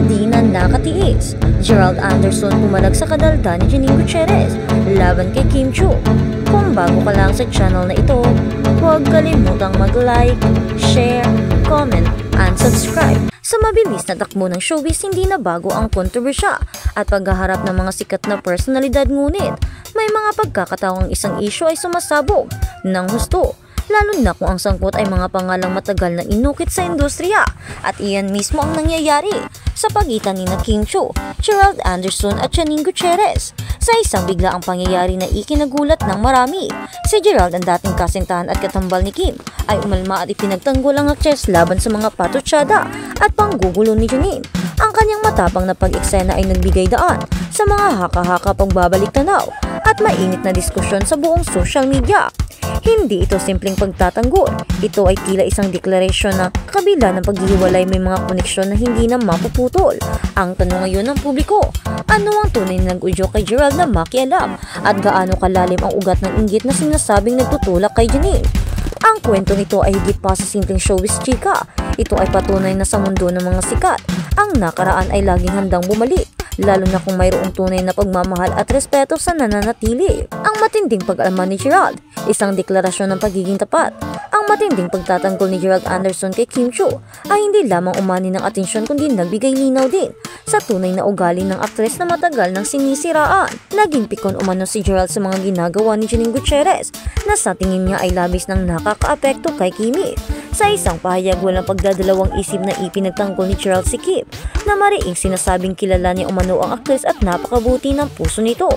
Hindi na nakatiis. Gerald Anderson pumalag sa kadalda ni Janine Gutierrez laban kay Kim Chiu. Kung bago ka lang sa channel na ito, huwag kalimutang mag-like, share, comment, and subscribe. Sa mabilis na takbo ng showbiz, hindi na bago ang kontrobersya at paghaharap ng mga sikat na personalidad, ngunit may mga pagkakataong isang issue ay sumasabog ng husto, lalo na kung ang sangkot ay mga pangalang matagal na inukit sa industriya. At iyan mismo ang nangyayari sa pagitan ni Kim Chiu, Gerald Anderson at Janine Gutierrez. Sa isang biglaang pangyayari na ikinagulat ng marami, si Gerald, ang dating kasintahan at katambal ni Kim, ay umalma at ipinagtanggol ang aktres laban sa mga patutsada at panggugulo ni Janine. Ang kanyang matapang na pag-eksena ay nagbigay daan sa mga haka-haka, pagbabalik tanaw at mainit na diskusyon sa buong social media. Hindi ito simpleng pagtatanggol. Ito ay tila isang deklarasyon na kabila ng paghihiwalay may mga koneksyon na hindi na mapuputol. Ang tanong ngayon ng publiko, ano ang tunay na nag-udyok kay Gerald na makialam at gaano kalalim ang ugat ng inggit na sinasabing nagtutulak kay Janine? Ang kwentong ito ay higit pa sa simpleng showbiz chika. Ito ay patunay na sa mundo ng mga sikat, ang nakaraan ay laging handang bumalik, lalo na kung mayroong tunay na pagmamahal at respeto sa nananatili. Ang matinding pag-alma ni Gerald, isang deklarasyon ng pagiging tapat. Ang matinding pagtatanggol ni Gerald Anderson kay Kim Chiu ay hindi lamang umani ng atensyon kundi nagbigay linaw din sa tunay na ugali ng aktres na matagal nang sinisiraan. Naging pikon umano si Gerald sa mga ginagawa ni Janine Gutierrez na sa tingin niya ay labis nang nakakaapekto kay Kimi. Sa isang pahayag, walang pagdadalawang isip na ipinagtanggol ni Gerald si Kim na mariing sinasabing kilala niya umano ang aktres at napakabuti ng puso nito.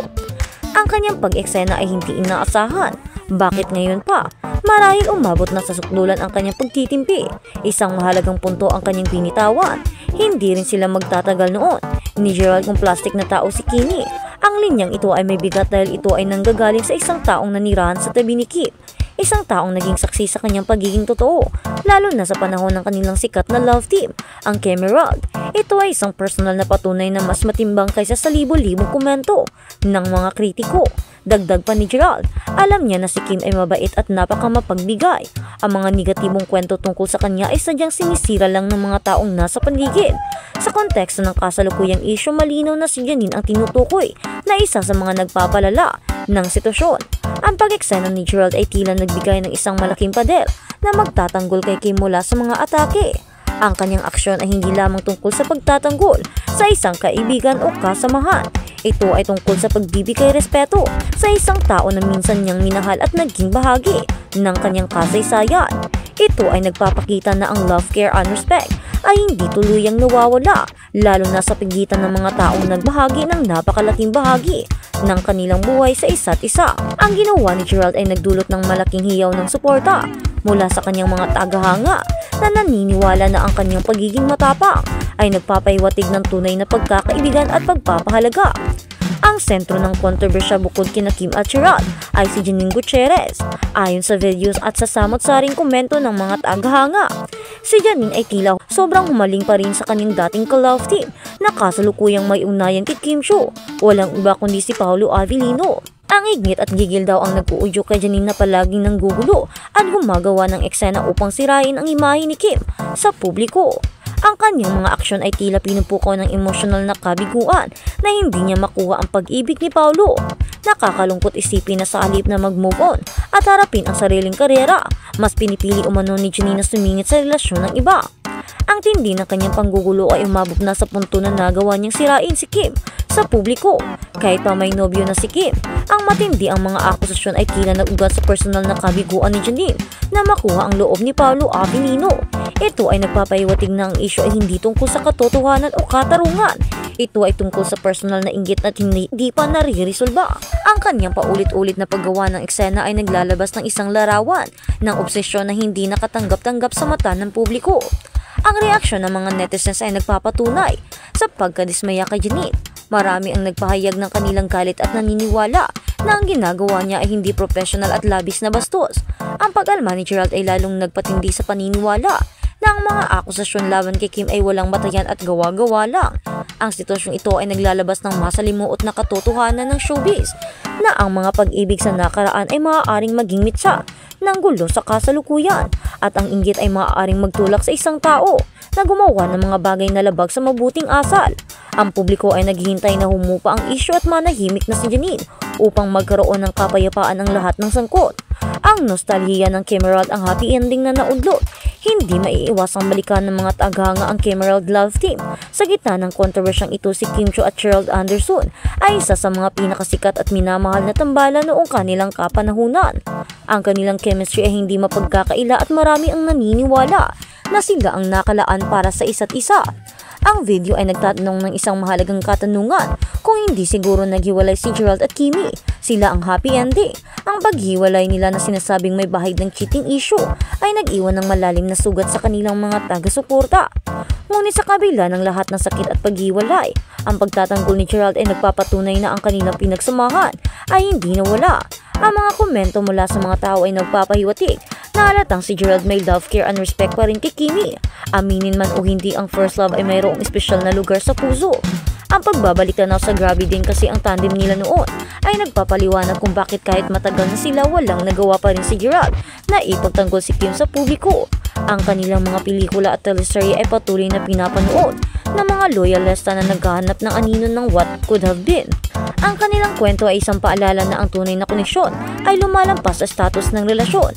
Ang kanyang pag-eksena ay hindi inaasahan. Bakit ngayon pa? Marahil umabot na sa sukdulan ang kanyang pagtitimpi. Isang mahalagang punto ang kanyang binitawan. Hindi rin sila magtatagal noon ni Gerald kung plastic na tao si Kimi. Ang linyang ito ay may bigat dahil ito ay nanggagaling sa isang taong nanirahan sa tabi ni Kim. Isang taong naging saksi sa kanyang pagiging totoo, lalo na sa panahon ng kanilang sikat na love team, ang Kim Emerald. Ito ay isang personal na patunay na mas matimbang kaysa sa libo-libong komento ng mga kritiko. Dagdag pa ni Gerald, alam niya na si Kim ay mabait at napakamapagbigay. Ang mga negatibong kwento tungkol sa kanya ay sadyang sinisira lang ng mga taong nasa paligid. Sa konteksto ng kasalukuyang issue, malinaw na si Janine ang tinutukoy na isa sa mga nagpapalala ng sitwasyon. Ang pag-eksena ni Gerald ay tila nagbigay ng isang malaking pader na magtatanggol kay Kim mula sa mga atake. Ang kanyang aksyon ay hindi lamang tungkol sa pagtatanggol sa isang kaibigan o kasamahan. Ito ay tungkol sa pagbibigay respeto sa isang tao na minsan niyang minahal at naging bahagi ng kanyang kasaysayan. Ito ay nagpapakita na ang love, care, and respect ay hindi tuluyang nawawala, lalo na sa pagitan ng mga taong nagbahagi ng napakalaking bahagi ng kanilang buhay sa isa't isa. Ang ginawa ni Gerald ay nagdulot ng malaking hiyaw ng suporta mula sa kanyang mga tagahanga na naniniwala na ang kanyang pagiging matapang ay nagpapahiwatig ng tunay na pagkakaibigan at pagpapahalaga. Ang sentro ng kontrobersya bukod kina Kim at Gerald ay si Janine Gutierrez. Ayon sa videos at sa samot-saring komento ng mga tagahanga, si Janine ay tila sobrang humaling pa rin sa kanyang dating ka-love team na kasalukuyang may ugnayan kay Kim Chiu. Walang iba kundi si Paolo Avellino. Ang ignit at gigil daw ang nag-uudyok kay Janine na palaging nanggugulo at gumagawa ng eksena upang sirain ang imahe ni Kim sa publiko. Ang kanyang mga aksyon ay tila pinupukaw ng emosyonal na kabiguan na hindi niya makuha ang pag-ibig ni Paolo. Nakakalungkot isipin na sa halip na mag-move on at harapin ang sariling karera, mas pinipili umano ni Janine na sumingit sa relasyon ng iba. Ang tindi ng kanyang panggugulo ay umabot na sa punto na nagawa niyang sirain si Kim sa publiko. Kahit pa may nobyo na si Kim, ang matindi ang mga akusasyon ay tila nag-ugat sa personal na kabiguan ni Janine na makuha ang loob ni Paolo Avellino. Ito ay nagpapahiwatig na ang issue ay hindi tungkol sa katotohanan o katarungan. Ito ay tungkol sa personal na inggit at hindi pa nare-resolba. Ang kanyang paulit-ulit na paggawa ng eksena ay naglalabas ng isang larawan ng obsesyon na hindi nakatanggap-tanggap sa mata ng publiko. Ang reaksyon ng mga netizens ay nagpapatunay sa pagkadismaya kay Janine. Marami ang nagpahayag ng kanilang galit at naniniwala na ang ginagawa niya ay hindi professional at labis na bastos. Ang pag-alma ni Gerald ay lalong nagpatindi sa paniniwala na ang mga akusasyon laban kay Kim ay walang batayan at gawa-gawa lang. Ang sitwasyong ito ay naglalabas ng masalimuot na katotohanan ng showbiz na ang mga pag-ibig sa nakaraan ay maaaring maging mitsa ng gulo sa kasalukuyan at ang inggit ay maaaring magtulak sa isang tao na gumawa ng mga bagay na labag sa mabuting asal. Ang publiko ay naghihintay na humupa ang isyu at manahimik na si Janine upang magkaroon ng kapayapaan ang lahat ng sangkot. Ang nostalhiya ng Kim Emerald ang happy ending na naudlot. Hindi maiiwasang balikan ng mga tagahanga ang Kim Emerald love team. Sa gitna ng kontrobersyang ito, si Kim Chiu at Gerald Anderson ay isa sa mga pinakasikat at minamahal na tambalan noong kanilang kapanahunan. Ang kanilang chemistry ay hindi mapagkakaila at marami ang naniniwala na sila ang nakalaan para sa isa't isa. Ang video ay nagtatanong ng isang mahalagang katanungan kung hindi siguro naghiwalay si Gerald at Kimi. Sila ang happy ending. Ang paghiwalay nila na sinasabing may bahid ng cheating issue ay nag-iwan ng malalim na sugat sa kanilang mga taga-suporta. Ngunit sa kabila ng lahat ng sakit at paghiwalay, ang pagtatanggol ni Gerald ay nagpapatunay na ang kanilang pinagsamahan ay hindi nawala. Ang mga komento mula sa mga tao ay nagpapahiwatig na halatang si Gerald may love, care and respect pa rin kay Kimi. Aminin man o hindi, ang first love ay mayroong espesyal na lugar sa puso. Ang pagbabalik tanaw sa grabe din kasi ang tandem nila noon ay nagpapaliwanag kung bakit kahit matagal na sila walang nagawa pa rin si Gerald na ipagtanggol si Kim sa publiko. Ang kanilang mga pelikula at teleserye ay patuloy na pinapanood ng mga loyalista na naghahanap ng anino ng what could have been. Ang kanilang kwento ay isang paalala na ang tunay na koneksyon ay lumalampas sa status ng relasyon.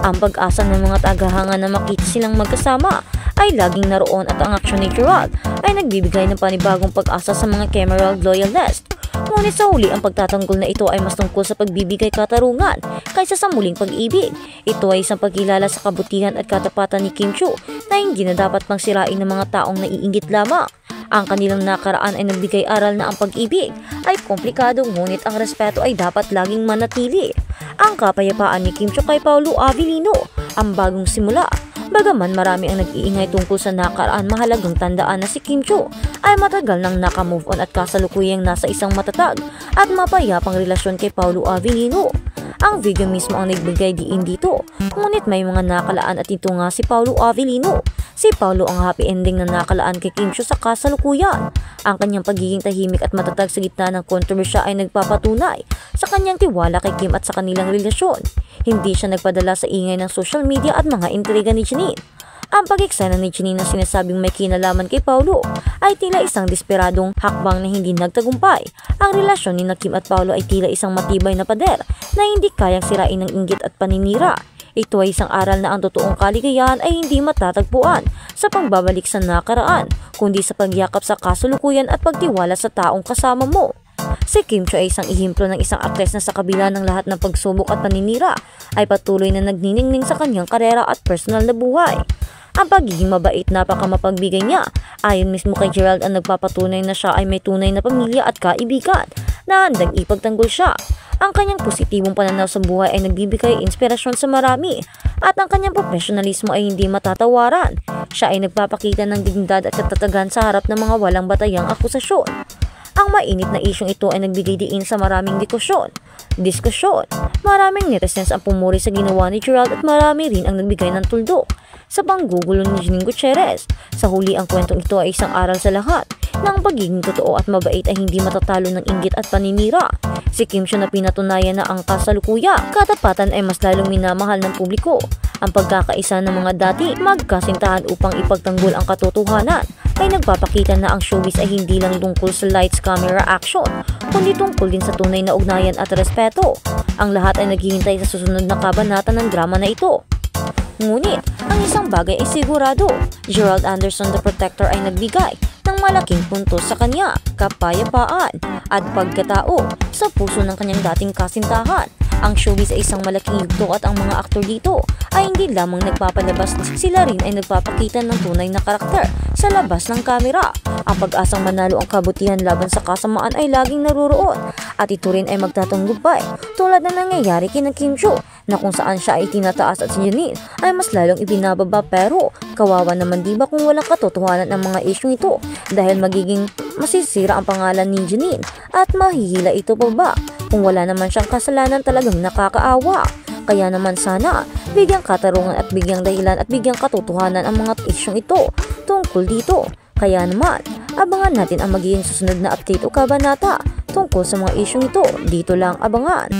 Ang pag-asa ng mga tagahanga na makita silang magkasama ay laging naroon at ang aksyon ni Gerald ay nagbibigay ng panibagong pag-asa sa mga Kim Emerald loyalist. Ngunit sa huli, ang pagtatanggol na ito ay mas tungkol sa pagbibigay katarungan kaysa sa muling pag-ibig. Ito ay isang pagkilala sa kabutihan at katapatan ni Kim Chiu na hindi na dapat pang sirain ng mga taong naiinggit lamang. Ang kanilang nakaraan ay nagbigay aral na ang pag-ibig ay komplikado, ngunit ang respeto ay dapat laging manatili. Ang kapayapaan ni Kim Chiu kay Paolo Avellino, ang bagong simula. Bagaman marami ang nag-iingay tungkol sa nakaraan, mahalagang tandaan na si Kim Chiu ay matagal nang naka-move on at kasalukuyang nasa isang matatag at mapayapang relasyon kay Paolo Avellino. Ang video mismo ang nagbigay diin dito, ngunit may mga nakalaan at ito nga si Paolo Avellino. Si Paolo ang happy ending na nakalaan kay Kim Chiu sa kasalukuyan. Ang kanyang pagiging tahimik at matatag sa gitna ng kontrobersya ay nagpapatunay sa kanyang tiwala kay Kim at sa kanilang relasyon. Hindi siya nagpadala sa ingay ng social media at mga intriga ni Janine. Ang pag-eksena ni Janine na sinasabing may kinalaman kay Paolo ay tila isang desperadong hakbang na hindi nagtagumpay. Ang relasyon ni Kim at Paolo ay tila isang matibay na pader na hindi kayang sirain ng inggit at paninira. Ito ay isang aral na ang totoong kaligayahan ay hindi matatagpuan sa pagbabalik sa nakaraan, kundi sa pagyakap sa kasalukuyan at pagtiwala sa taong kasama mo. Si Kim Chiu ay isang ehemplo ng isang aktres na sa kabila ng lahat ng pagsubok at paninira ay patuloy na nagniningning sa kanyang karera at personal na buhay. Ang pagiging mabait, napakamapagbigay niya. Ayon mismo kay Gerald, ang nagpapatunay na siya ay may tunay na pamilya at kaibigan na handang ipagtanggol siya. Ang kanyang positibong pananaw sa buhay ay nagbibigay inspirasyon sa marami at ang kanyang profesionalismo ay hindi matatawaran. Siya ay nagpapakita ng dignidad at katatagan sa harap ng mga walang batayang akusasyon. Ang mainit na isyong ito ay nagbigay diin sa maraming diskusyon. Maraming netizens ang pumuri sa ginawa ni Gerald at marami rin ang nagbigay ng tuldok sa panggugulo ni Janine Gutierrez. Sa huli, ang kwentong ito ay isang aral sa lahat na ang pagiging totoo at mabait ay hindi matatalo ng inggit at paninira. Si Kim Chiu na pinatunayan na ang kasalukuyan, katapatan ay mas lalong minamahal ng publiko. Ang pagkakaisa ng mga dati magkasintahan upang ipagtanggol ang katotohanan ay nagpapakita na ang showbiz ay hindi lang tungkol sa lights, camera, action, kundi tungkol din sa tunay na ugnayan at respeto. Ang lahat ay naghihintay sa susunod na kabanata ng drama na ito. Ngunit, ang isang bagay ay sigurado, Gerald Anderson the Protector ay nagbigay ng malaking puntos sa kanya, kapayapaan at pagkatao sa puso ng kanyang dating kasintahan. Ang showbiz ay isang malaking yugto at ang mga aktor dito ay hindi lamang nagpapalabas, sila rin ay nagpapakita ng tunay na karakter sa labas ng kamera. Ang pag-asang manalo ang kabutihan laban sa kasamaan ay laging naroroon at ito rin ay magtatanggupay tulad na nangyayari kina Kim Chiu na kung saan siya ay tinataas at si Janine ay mas lalong ibinababa, pero kawawa naman diba kung walang katotohanan ang mga isyong ito dahil magiging masisira ang pangalan ni Janine at mahihila ito pa ba kung wala naman siyang kasalanan. Talagang nakakaawa. Kaya naman sana bigyang katarungan at bigyang dahilan at bigyang katotohanan ang mga isyong ito tungkol dito. Kaya naman abangan natin ang magiging susunod na update o kabanata tungkol sa mga isyong ito. Dito lang abangan.